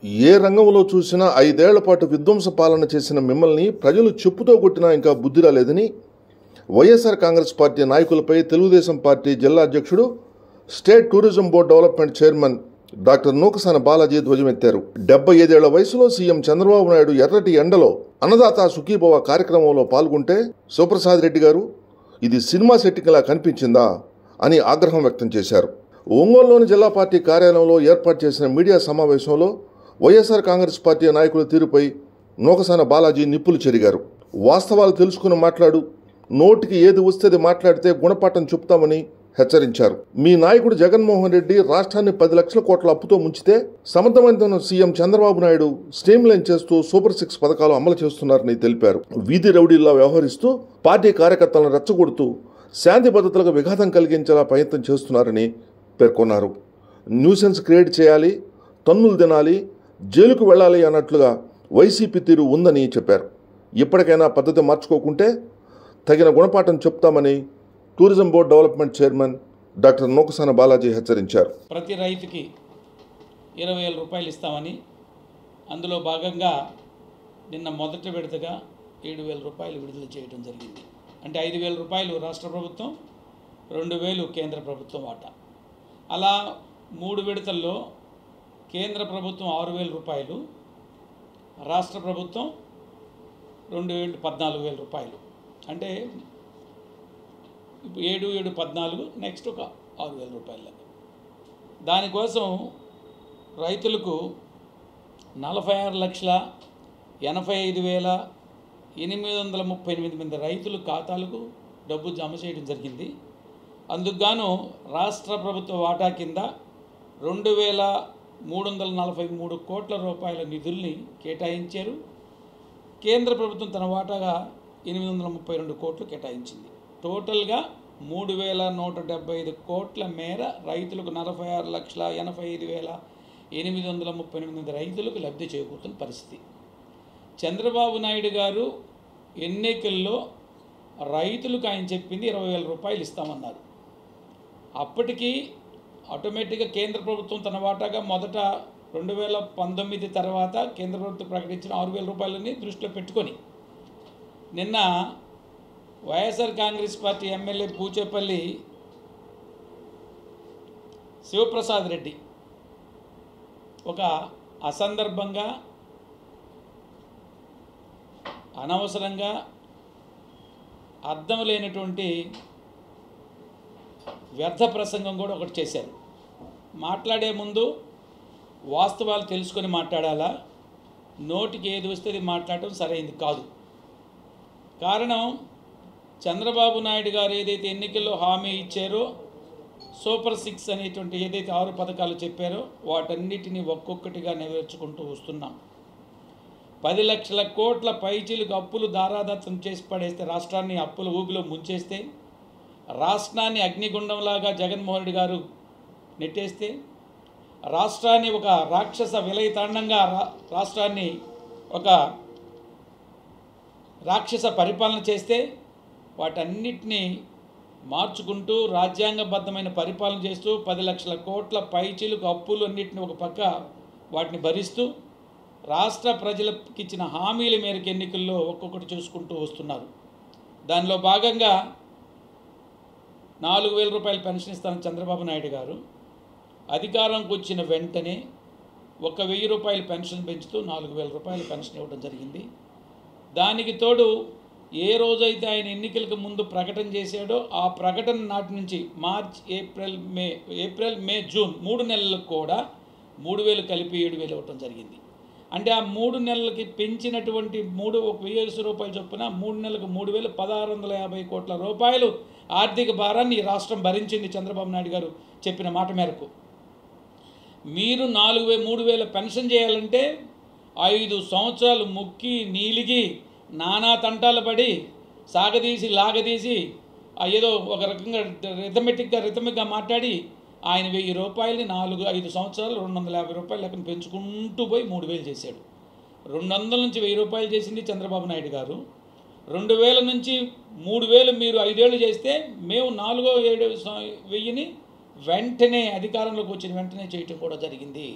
ఏ రంగంలో చూసినా 5 ఏళ్ల పాటు విధ్వంస పాలన చేసిన మిమ్మల్ని ప్రజలు చెప్పుతో కొట్టినా ఇంకా బుద్ధి రాలేదని వైఎస్ఆర్ కాంగ్రెస్ పార్టీ నాయకులపై తెలుగుదేశం పార్టీ జిల్లా అధ్యక్షుడు, state tourism board development chairman doctor Nookasani Balaji ధ్వజమెత్తారు. 75 ఏళ్ల వయసులో సీఎం చంద్రబాబు నాయుడు ఎర్రటి ఎండలో అన్నదాత సుఖీభవ కార్యక్రమంలో పాల్గొంటే శివప్రసాద్ రెడ్డి గారు ఇది సినిమా సెట్టింగ్లా కనిపించిందా అని ఆగ్రహం వ్యక్తం చేశారు. ఒంగోలులోని జిల్లా పార్టీ కార్యాలయంలో ఏర్పాటు చేసిన మీడియా సమావేశంలో వైఎస్ఆర్ కాంగ్రెస్ పార్టీ నాయకుల తీరుపై నూకసాని బాలాజీ నిప్పులు చెరిగారు. వాస్తవాలు తెలుసుకుని మాట్లాడు, నోటికి ఏది వస్తే మాట్లాడితే గుణపాఠం చెప్తామని హెచ్చరించారు. మీ నాయకుడు జగన్మోహన్ రెడ్డి రాష్ట్రాన్ని 10 లక్షల కోట్ల అప్పుతో ముంచితే సమర్థవంతమైన సీఎం చంద్రబాబు నాయుడు స్ట్రీమ్లైన్ చేస్తూ సూపర్ 6 పథకాలు అమలు చేస్తున్నారని తెలిపారు. వీధి రౌడీల్లా వ్యవహరిస్తూ పార్టీ కార్యకర్తలను రెచ్చగొడుతూ శాంతి భద్రతలకు విఘాతం కలిగించేలా ప్రయత్నం చేస్తున్నారని పేర్కొన్నారు. న్యూసెన్స్ క్రియేట్ చేయాలి, తన్నులు తినాలి, జైలుకు వెళ్లాలి అన్నట్లుగా వైసీపీ తీరు ఉందని చెప్పారు. ఇప్పటికైనా పద్ధతి మార్చుకోకుంటే తగిన గుణపాఠం చెప్తామని tourism board development chairman doctor Nookasani Balaji హెచ్చరించారు. ప్రతి రైతుకి 20,000 రూపాయలు ఇస్తామని, అందులో భాగంగా నిన్న మొదటి విడతగా 7,000 రూపాయలు విడుదల చేయడం జరిగింది. అంటే 5,000 రూపాయలు రాష్ట్ర ప్రభుత్వం, 2,000 కేంద్ర ప్రభుత్వం వాటా. అలా 3 విడతల్లో కేంద్ర ప్రభుత్వం 6,000 రూపాయలు, రాష్ట్ర ప్రభుత్వం 14,000 రూపాయలు. అంటే 7, 7, 14, నెక్స్ట్ ఒక 6,000 రూపాయలు. దానికోసం రైతులకు 46,85,838 మంది రైతుల ఖాతాలకు డబ్బు జమ చేయడం జరిగింది. అందుకు గాను రాష్ట్ర ప్రభుత్వ వాటా కింద 2,343 కోట్ల రూపాయల నిధుల్ని కేటాయించారు. కేంద్ర ప్రభుత్వం తన వాటాగా 832 కోట్లు కేటాయించింది. టోటల్గా 3,175 కోట్ల మేర రైతులకు 46,85,838 రైతులకు లబ్ధి చేకూరుతున్న పరిస్థితి. చంద్రబాబు నాయుడు గారు ఎన్నికల్లో రైతులకు ఆయన చెప్పింది 20,000 రూపాయలు ఇస్తామన్నారు. అప్పటికి ఆటోమేటిక్గా కేంద్ర ప్రభుత్వం తన వాటాగా మొదట 2019 తర్వాత కేంద్ర ప్రభుత్వం ప్రకటించిన 6,000 రూపాయలని దృష్టిలో పెట్టుకొని నిన్న వైఎస్ఆర్ కాంగ్రెస్ పార్టీ ఎమ్మెల్యే పూచేపల్లి శివప్రసాద్ రెడ్డి ఒక అసందర్భంగా, అనవసరంగా, అర్థం లేనటువంటి వ్యర్థ ప్రసంగం కూడా ఒకటి చేశారు. మాట్లాడే ముందు వాస్తవాలు తెలుసుకొని మాట్లాడాలా, నోటికి ఏది వస్తే అది మాట్లాడటం సరైనది కాదు. కారణం, చంద్రబాబు నాయుడు గారు ఏదైతే ఎన్నికల్లో హామీ ఇచ్చారో, సూపర్ 6 అనేటువంటి ఏదైతే 6 పథకాలు చెప్పారో వాటన్నిటినీ ఒక్కొక్కటిగా నెరవేర్చుకుంటూ వస్తున్నాం. 10 లక్షల కోట్ల పైచీలకు అప్పులు దారాదత్తం చేసి పడేస్తే, రాష్ట్రాన్ని అప్పుల ఊబిలో ముంచేస్తే, రాష్ట్రాన్ని అగ్నిగుండంలాగా జగన్మోహన్ రెడ్డి గారు నెట్టేస్తే, రాష్ట్రాన్ని ఒక రాక్షస విలయతాండంగా రాష్ట్రాన్ని ఒక రాక్షస పరిపాలన చేస్తే, వాటన్నిటినీ మార్చుకుంటూ రాజ్యాంగబద్ధమైన పరిపాలన చేస్తూ 10 లక్షల కోట్ల పైచీలకు అప్పులు అన్నింటినీ ఒక పక్క వాటిని భరిస్తూ రాష్ట్ర ప్రజలకు ఇచ్చిన హామీల మేరకు ఎన్నికల్లో ఒక్కొక్కటి చూసుకుంటూ వస్తున్నారు. దానిలో భాగంగా 4,000 రూపాయలు పెన్షన్ ఇస్తానని చంద్రబాబు నాయుడు గారు అధికారంకి వచ్చిన వెంటనే 1,000 రూపాయలు పెన్షన్ పెంచుతూ 4,000 రూపాయల పెన్షన్ ఇవ్వడం జరిగింది. దానికి తోడు ఏ రోజైతే ఆయన ఎన్నికలకు ముందు ప్రకటన చేశాడో ఆ ప్రకటన నాటి నుంచి మార్చ్, ఏప్రిల్, మే, జూన్ 3 నెలలకు కూడా 3,000 కలిపి 7,000 ఇవ్వటం జరిగింది. అంటే ఆ 3 నెలలకి పెంచినటువంటి 1,000 రూపాయల చొప్పున 3 నెలలకు 3,000, 1,650 కోట్ల రూపాయలు ఆర్థిక భారాన్ని ఈ రాష్ట్రం భరించింది చంద్రబాబు నాయుడు గారు చెప్పిన మాట మేరకు. మీరు 3,000 పెన్షన్ చేయాలంటే 5 సంవత్సరాలు ముక్కి నీలిగి నానా తంటాలు పడి సాగదీసి లాగదీసి ఏదో ఒక రకంగా రిథమిక్గా మాట్లాడి ఆయన 1,000 రూపాయలని 4-5 సంవత్సరాలు 250 రూపాయలు లెక్కన పెంచుకుంటూ పోయి 3,000 చేశాడు. 200 నుంచి 1,000 రూపాయలు చేసింది చంద్రబాబు నాయుడు గారు. 2,000 నుంచి 3,000 మీరు 5 ఏళ్ళు చేస్తే మేము 4,000 వెంటనే అధికారంలోకి వచ్చిన వెంటనే చేయటం కూడా జరిగింది.